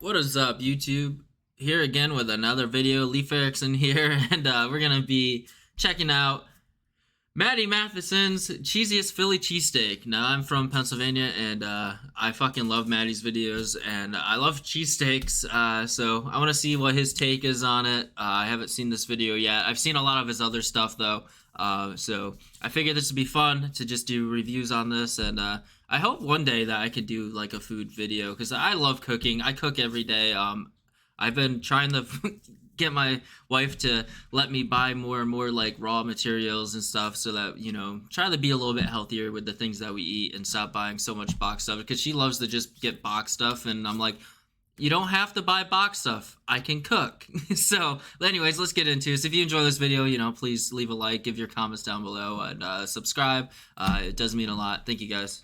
What is up, YouTube? Here again with another video. Leaf Erickson here, and we're gonna be checking out Matty Matheson's cheesiest Philly cheesesteak. Now, I'm from Pennsylvania, and I fucking love Matty's videos, and I love cheesesteaks, so I want to see what his take is on it. I haven't seen this video yet. I've seen a lot of his other stuff, though, so I figured this would be fun to just do reviews on this, and I hope one day that I could do, like, a food video, because I love cooking. I cook every day. I've been trying to get my wife to let me buy more and more like raw materials and stuff so that, you know, try to be a little bit healthier with the things that we eat and stop buying so much box stuff, because she loves to just get box stuff, and I'm like, you don't have to buy box stuff. I can cook. So anyways, let's get into this. If you enjoy this video, you know, please leave a like, give your comments down below, and subscribe. It does mean a lot. Thank you, guys.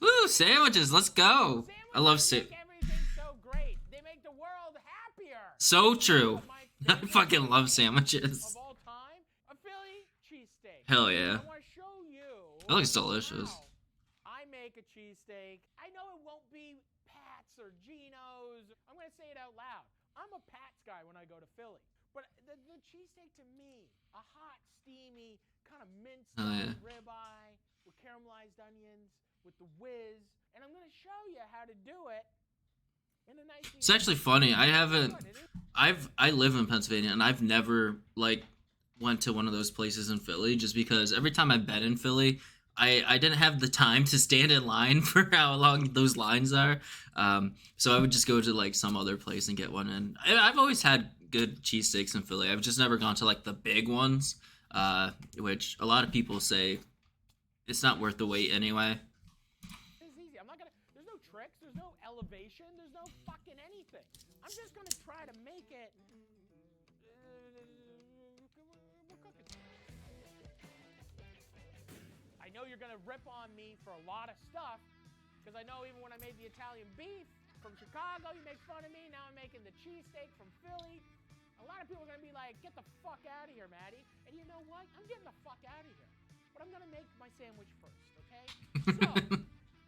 Woo, sandwiches. Let's go. I love everything so great. They make the world happier. So true. I fucking love sandwiches. Of all time, a Philly cheesesteak. Hell yeah. I want to show you. It looks delicious. I make a cheesesteak. I know it won't be Pat's or Geno's. I'm going to say it out loud. I'm a Pat's guy when I go to Philly. But the cheesesteak to me, a hot, steamy, kind of minced ribeye with caramelized onions, with the whiz, and I'm going to show you how to do it in a nice. It's actually funny. I live in Pennsylvania, and I've never like went to one of those places in Philly, just because every time I've been in Philly, I didn't have the time to stand in line for how long those lines are. So I would just go to like some other place and get one. And I've always had good cheesesteaks in Philly. I've just never gone to like the big ones, which a lot of people say it's not worth the wait anyway. There's no tricks, there's no elevation, there's no fucking anything. I'm just gonna try to make it. We're cooking. I know you're gonna rip on me for a lot of stuff, because I know even when I made the Italian beef from Chicago, you make fun of me. Now I'm making the cheesesteak from Philly. A lot of people are gonna be like, get the fuck out of here, Matty. And you know what? I'm getting the fuck out of here. But I'm gonna make my sandwich first, okay?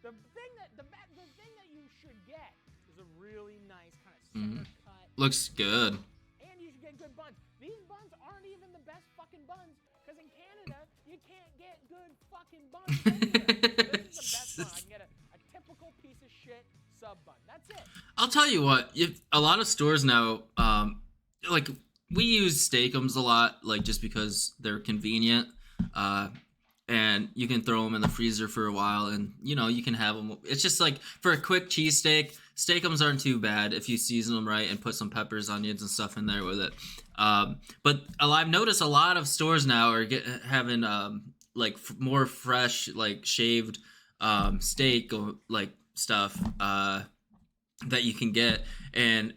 So the thing that you should get is a really nice kind of center cut. Looks good. And you should get good buns. These buns aren't even the best fucking buns, because in Canada you can't get good fucking buns anywhere. This is the best bun. I can get a typical piece of shit sub bun. That's it. I'll tell you what. A lot of stores now, like we use Steakums a lot, like just because they're convenient. And you can throw them in the freezer for a while, and you know you can have them. It's just like for a quick cheesesteak, Steakums aren't too bad if you season them right and put some peppers, onions, and stuff in there with it. But I've noticed a lot of stores now are having like more fresh, like shaved steak or like stuff that you can get, and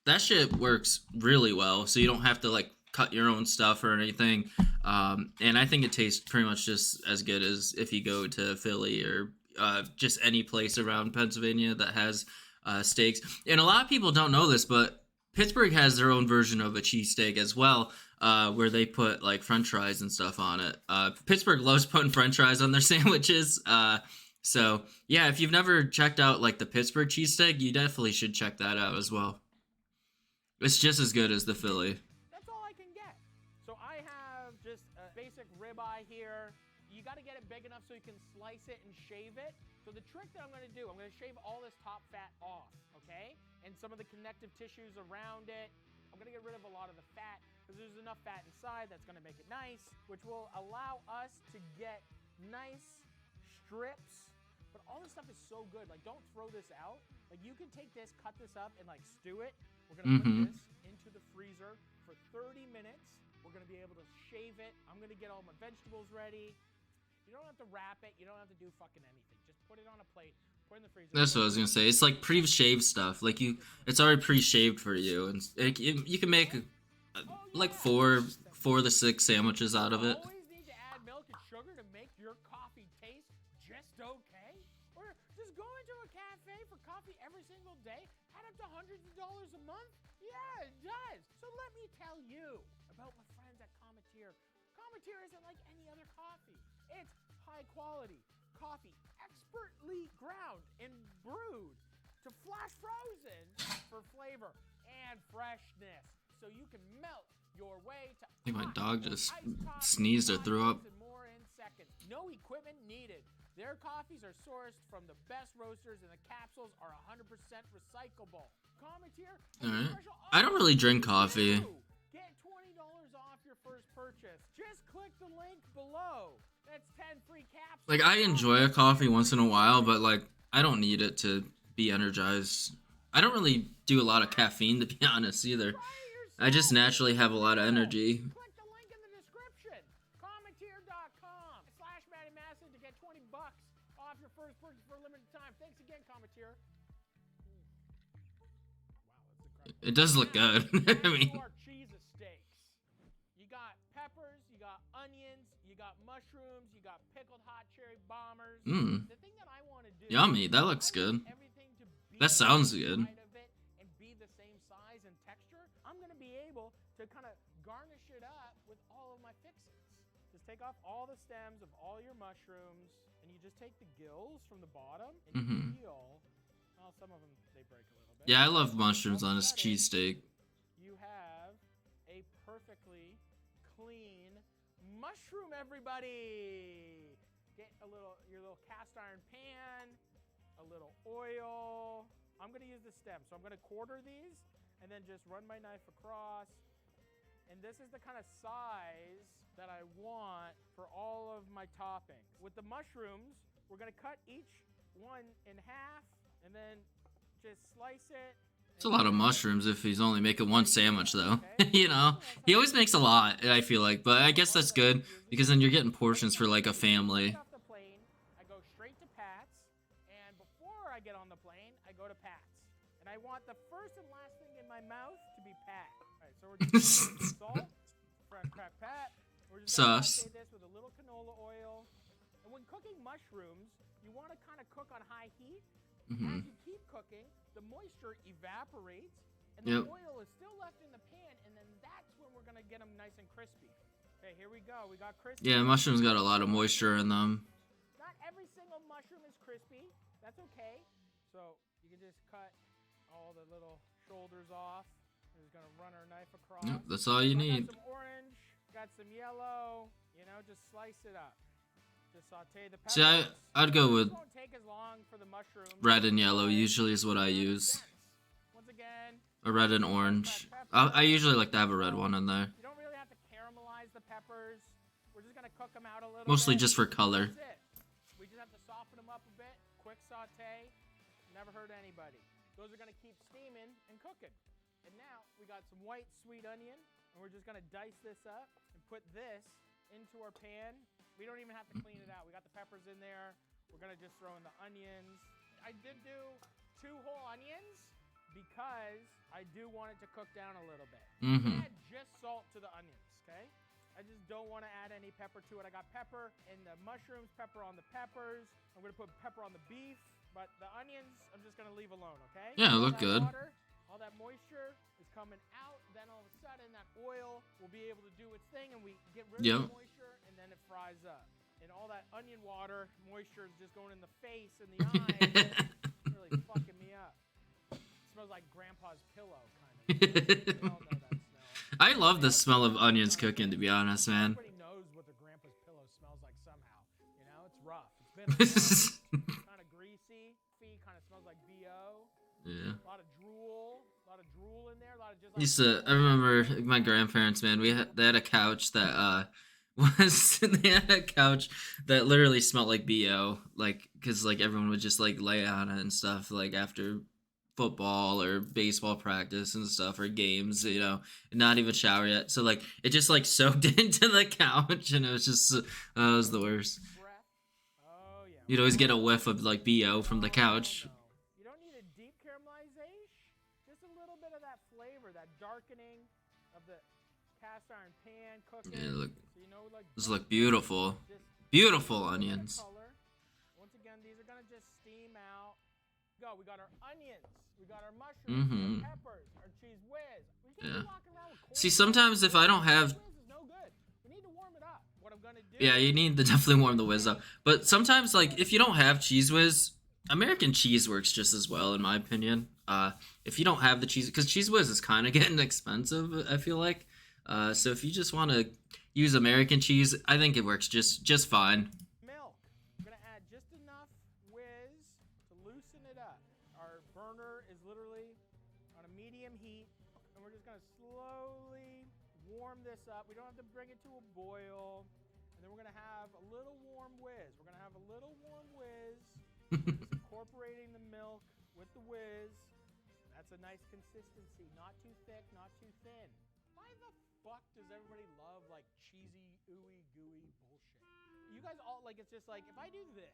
that shit works really well. So you don't have to like cut your own stuff or anything, and I think it tastes pretty much just as good as if you go to Philly or just any place around Pennsylvania that has steaks. And a lot of people don't know this, but Pittsburgh has their own version of a cheesesteak as well, where they put like French fries and stuff on it. Pittsburgh loves putting French fries on their sandwiches. So yeah, if you've never checked out like the Pittsburgh cheesesteak, you definitely should check that out as well. It's just as good as the Philly. Basic ribeye here. You got to get it big enough so you can slice it and shave it. So the trick that I'm going to do, I'm going to shave all this top fat off, okay? And some of the connective tissues around it. I'm going to get rid of a lot of the fat, because there's enough fat inside that's going to make it nice, which will allow us to get nice strips. But all this stuff is so good. Like, don't throw this out. Like, you can take this, cut this up, and like stew it. We're going to put this into the freezer for 30 minutes. We're going to be able to shave it. I'm going to get all my vegetables ready. You don't have to wrap it. You don't have to do fucking anything. Just put it on a plate, put it in the freezer. That's what I was going to say. It's like pre-shaved stuff. Like it's already pre-shaved for you. And you can make like 4 to 6 sandwiches out of it. You always need to add milk and sugar to make your coffee taste just okay? Or just go into a cafe for coffee every single day, add up to hundreds of dollars a month? Yeah, it does. So let me tell you about my friends at Cometeer. Cometeer isn't like any other coffee. It's high quality coffee, expertly ground and brewed to flash frozen for flavor and freshness, so you can melt your way to. I think my dog just sneezed or threw up. More in seconds. No equipment needed. Their coffees are sourced from the best roasters, and the capsules are 100% recyclable. Comment here. Alright. I don't really drink coffee. Get $20 off your first purchase. Just click the link below. That's 10 free capsules. Like, I enjoy a coffee once in a while, but like, I don't need it to be energized. I don't really do a lot of caffeine, to be honest, either. I just naturally have a lot of energy. Click the link in the description. Commenteer.com/Matty Matheson to get $20 off your first purchase for a limited time. Thanks again, Commenteer. Wow, that's incredible. It does look good. I mean, Cheesesteaks. You got peppers, you got onions, you got mushrooms, you got pickled hot cherry bombers. The thing that I want to do. Yummy. That looks good. That sounds good. And be the same size and texture. I'm gonna be able to kind of garnish it up with all of my fixings. Just take off all the stems of all your mushrooms, and you just take the gills from the bottom and you peel. Well, some of them they break a little bit. Yeah, I love mushrooms on this cheesesteak. You have a perfectly clean mushroom, everybody. Get your little cast iron pan, a little oil. I'm gonna use the stem, so I'm gonna quarter these and then just run my knife across. And this is the kind of size that I want for all of my toppings. With the mushrooms, we're gonna cut each one in half and then just slice it. It's a lot of mushrooms if he's only making one sandwich, though. You know, he always makes a lot, I feel like, but I guess that's good because then you're getting portions for like a family. Off the plane, I go straight to Pat's, and before I get on the plane, I go to Pat's, and I want the first and last thing in my mouth to be Pat. All right, so we're just going salt, crack Pat. We're just gonna saute this with a little canola oil. And when cooking mushrooms, you want to kind of cook on high heat. As you keep cooking, the moisture evaporates, and the oil is still left in the pan, and then that's when we're gonna get them nice and crispy. Okay, here we go. We got crispy. Yeah, mushrooms got a lot of moisture in them. Not every single mushroom is crispy. That's okay. So you can just cut all the little shoulders off. We're just gonna run our knife across. Yep, that's all you need. Got some orange, got some yellow. You know, just slice it up. Just saute the peppers. See, I'd go with won't take as long for the mushrooms. red and yellow usually is what I use. Once again, A red and orange. I usually like to have a red one in there. you don't really have to caramelize the peppers. We're just gonna cook them out a little Mostly bit. just for color. That's it. We just have to soften them up a bit. Quick saute. Never hurt anybody. Those are gonna keep steaming and cooking. And now we got some white sweet onion, and we're just gonna dice this up and put this into our pan. We don't even have to clean it out. We got the peppers in there. We're gonna just throw in the onions. I did do 2 whole onions because I do want it to cook down a little bit. Add just salt to the onions, okay? I just don't want to add any pepper to it. I got pepper in the mushrooms, pepper on the peppers. I'm gonna put pepper on the beef, but the onions I'm just gonna leave alone, okay? Yeah, look good. All that moisture is coming out. Then all of a sudden, that oil will be able to do its thing, and we get rid of the moisture, and then it fries up. And all that onion water moisture is just going in the face and the eyes. It's really fucking me up. It smells like Grandpa's pillow, kind of. We all know that smell. I love the smell of onions cooking, to be honest, man. Everybody knows what the Grandpa's pillow smells like somehow. You know, it's rough. It's been kind of greasy. Feet kind of smells like BO. Yeah. A lot of drool in there. A lot of just. I remember my grandparents, man. They had a couch that they had a couch that literally smelled like BO, like because like everyone would just like lay on it and stuff, like after football or baseball practice and stuff or games, you know, and not even shower yet. So like it just like soaked into the couch, and it was just it was the worst. Oh yeah. You'd always get a whiff of like BO from the couch. You don't need a deep caramelization. Just a little bit of that flavor, that darkening of the cast iron pan cooking. Yeah, look. So you know, like Those look beautiful. Beautiful onions. Once again, these are gonna just steam out. Go. We got our onions. We got our mushrooms. Our peppers. Our cheese whiz. We can't be walking around with corn. See, sometimes if I don't have. Whiz is no good. We need to warm it up. What I'm gonna do. Yeah, you need to definitely warm the whiz up. But sometimes, like, if you don't have Cheese Whiz, American cheese works just as well, in my opinion. If you don't have the cheese, because Cheese Whiz is kind of getting expensive, I feel like. So if you just want to use American cheese, I think it works just fine. Milk. We're gonna add just enough whiz to loosen it up. Our burner is literally on a medium heat, and we're just gonna slowly warm this up. We don't have to bring it to a boil. And then we're gonna have a little warm whiz. We're gonna have a little warm whiz. Just incorporating the milk with the whiz. That's a nice consistency. Not too thick, not too thin. Why the fuck does everybody love like cheesy, ooey gooey bullshit? You guys all like it's just like if I do this,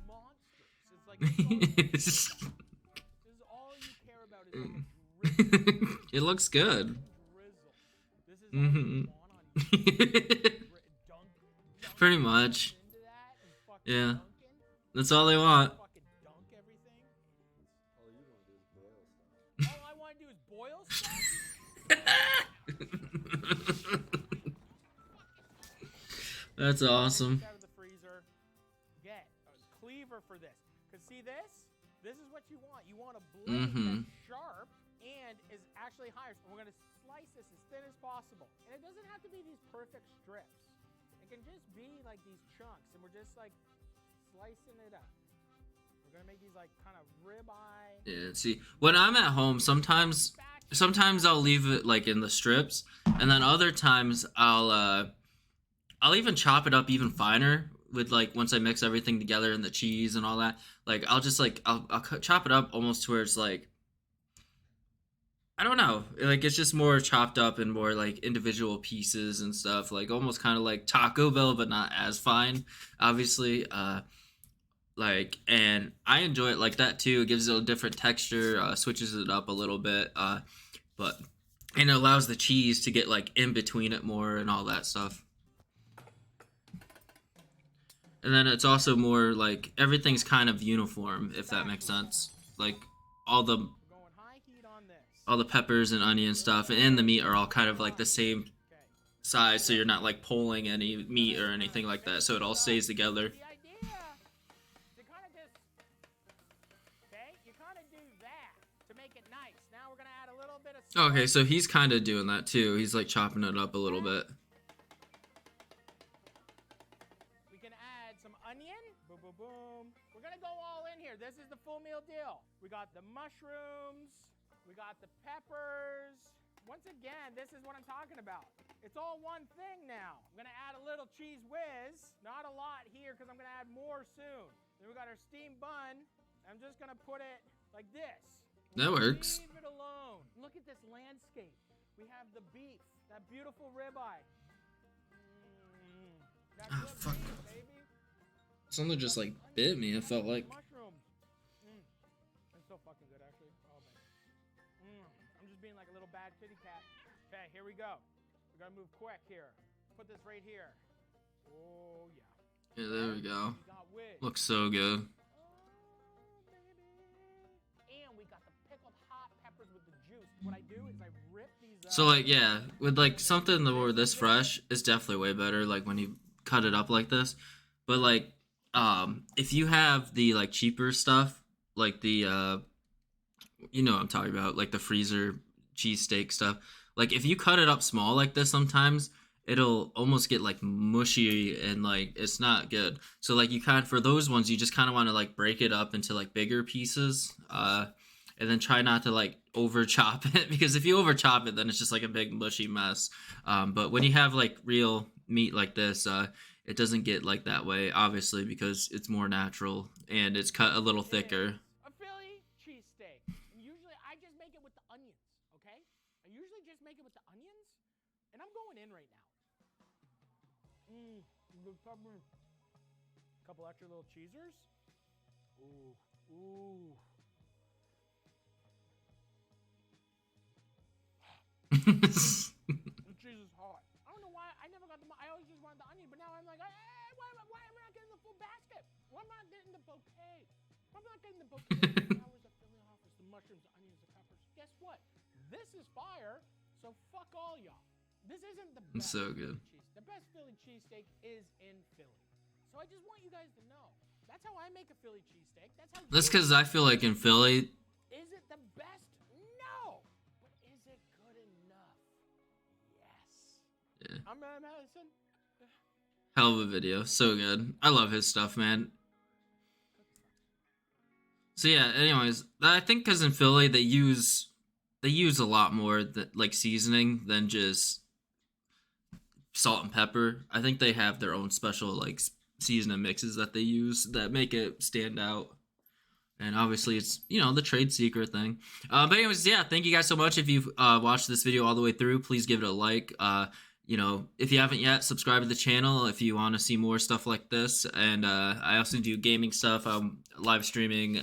monsters. It's like this is all you care about is like It looks good. drizzle. This is all you want on dunk Pretty much. into that and fucking Yeah. dunking. That's all they want. Fucking dunk everything. All you want to do is boil stuff. All I want to do is boil stuff. That's awesome. Out of the freezer. Get a cleaver for this. Cause see this? This is what you want. You want a blade that's sharp and is actually higher. So we're gonna slice this as thin as possible. And it doesn't have to be these perfect strips. It can just be like these chunks, and we're just like slicing it up. We're gonna make these like kind of ribeye. Yeah, see, when I'm at home, sometimes I'll leave it like in the strips, and then other times I'll even chop it up even finer with like once I mix everything together and the cheese and all that. Like I'll just like I'll chop it up almost to where it's like I don't know, like it's just more chopped up and more like individual pieces and stuff, like almost kind of like Taco Bell, but not as fine, obviously. Like, and I enjoy it like that too. It gives it a different texture, switches it up a little bit, but and it allows the cheese to get like in between it more and all that stuff. And then it's also more like everything's kind of uniform, if that makes sense. Like all the We're going high heat on this. all the peppers and onion stuff and the meat are all kind of like the same Okay. size, so you're not like pulling any meat or anything like that, so it all stays together. The idea to kind of just, okay, you kind of do that to make it nice. Now we're gonna add a little bit of salt. Okay, so he's kind of doing that too. He's like chopping it up a little bit. We can add some onion. Boom, boom, boom. We're gonna go all in here. This is the full meal deal. We got the mushrooms. We got the peppers. Once again, this is what I'm talking about. It's all one thing now. I'm gonna add a little cheese whiz. Not a lot here because I'm gonna add more soon. Then we got our steamed bun. I'm just gonna put it like this. That works. Leave it alone. Look at this landscape. We have the beef, that beautiful ribeye. That Ah, good fuck. beef, baby. Something just like bit me, it felt like. Mushrooms. It's so fucking good, actually. Oh, man. I'm just being like a little bad kitty cat. Okay, here we go. We gotta move quick here. Put this right here. Oh, yeah. Yeah, there we go. We got whiz. Looks so good. Oh, baby. And we got the pickled hot peppers with the juice. What I do is I rip these up. So like, yeah, with like something more this fresh, it's definitely way better, like when you cut it up like this. But like, if you have the like cheaper stuff, like the you know what I'm talking about, like the freezer cheesesteak stuff, like if you cut it up small like this, sometimes it'll almost get like mushy and like it's not good. So like you kind of, for those ones, you just kind of want to like break it up into like bigger pieces, and then try not to like over chop it, because if you over chop it, then it's just like a big mushy mess. But when you have like real meat like this, it doesn't get like that way, obviously, because it's more natural and it's cut a little thicker. A Philly cheesesteak. And usually I just make it with the onions, okay? I usually just make it with the onions, and I'm going in right now. Good pepper. Couple extra little cheesers. Ooh, ooh. The cheese is hot. I don't know why I never got the. I always just wanted the onion, but now I'm like, hey, why am I not getting the full basket? Why am I not getting the bouquet? Why am I not getting the bouquet? Hours of Philly offers the mushrooms, the onions, the peppers. Guess what? This is fire. So fuck all y'all. This isn't the best. So good. Philly cheese. The best Philly cheesesteak is in Philly. So I just want you guys to know. That's how I make a Philly cheesesteak. That's because I feel like in Philly. Is it the best? No. But is it good enough? Yes. Yeah. I'm Matty Matheson. Hell of a video. So good. I love his stuff, man. So yeah, anyways, I think because in Philly they use a lot more like seasoning than just salt and pepper. I think they have their own special like seasoning mixes that they use that make it stand out. And obviously it's, you know, the trade secret thing. But anyways, yeah, thank you guys so much. If you've watched this video all the way through, please give it a like. You know, if you haven't yet, subscribe to the channel if you want to see more stuff like this. And I also do gaming stuff. I'm live streaming.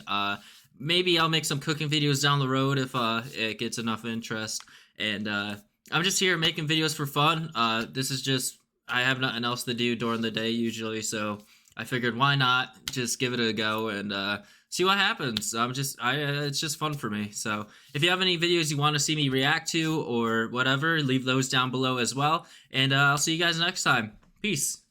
Maybe I'll make some cooking videos down the road if it gets enough interest. And I'm just here making videos for fun. This is just, I have nothing else to do during the day usually, so I figured why not just give it a go and see what happens. It's just fun for me. So if you have any videos you want to see me react to or whatever, leave those down below as well. And I'll see you guys next time. Peace.